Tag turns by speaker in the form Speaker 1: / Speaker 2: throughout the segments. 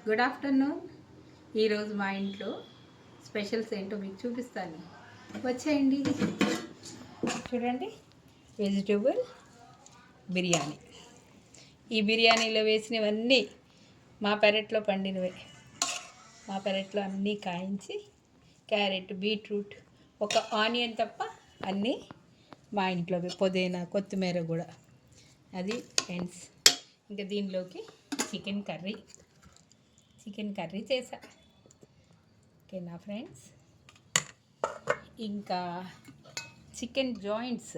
Speaker 1: Good afternoon. ఈరోజు మా ఇంట్లో స్పెషల్స్ ఏంటో మీకు చూపిస్తాను. వచ్చేయండి. చూడండి, వెజిటేబుల్ బిర్యానీ. ఈ బిర్యానీలో వేసినవన్నీ మా పెరట్లో పండినవే. మా పెరట్లో అన్నీ కాయించి, క్యారెట్, బీట్రూట్, ఒక ఆనియన్ తప్ప అన్నీ మా ఇంట్లోవి. పుదీనా, కొత్తిమీర కూడా. అది ఫ్రెండ్స్. ఇంకా దీనిలోకి చికెన్ కర్రీ చేశా. ఓకేనా ఫ్రెండ్స్. ఇంకా చికెన్ జాయింట్స్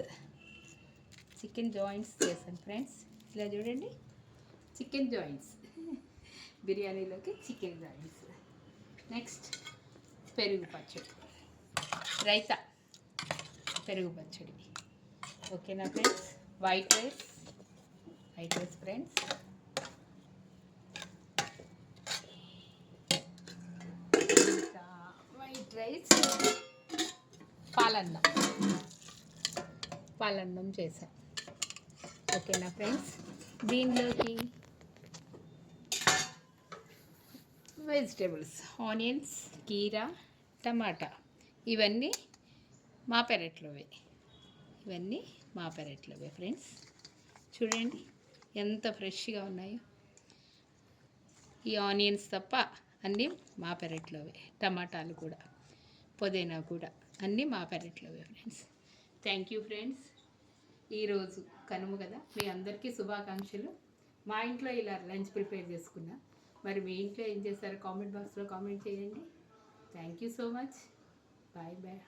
Speaker 1: చేశాను ఫ్రెండ్స్. ఇలా చూడండి, చికెన్ జాయింట్స్. బిర్యానీలోకి చికెన్ జాయింట్స్. నెక్స్ట్ పెరుగు పచ్చడి, రైతా, పెరుగు పచ్చడి. ఓకేనా ఫ్రెండ్స్. White rice friends. ఇంకా వైట్ రైస్, పాలన్నం చేశాను. ఓకేనా ఫ్రెండ్స్. దీనిలోకి వెజిటేబుల్స్, ఆనియన్స్, కీరా, టమాటా, ఇవన్నీ మా పెరట్లోవే ఫ్రెండ్స్. చూడండి ఎంత ఫ్రెష్గా ఉన్నాయో. ఈ ఆనియన్స్ తప్ప అన్నీ మా పెరట్లోవే. టమాటాలు కూడా, పుదీనా కూడా అన్నీ మా పెరట్లోవే ఫ్రెండ్స్. Thank you friends. ఈరోజు కనుమ కదా, మీ అందరికీ శుభాకాంక్షలు. మా ఇంట్లో ఇలా లంచ్ ప్రిపేర్ చేసుకున్నా. మరి మీ ఇంట్లో ఏం చేస్తారో కామెంట్ బాక్స్లో కామెంట్ చేయండి. Thank you so much. Bye bye.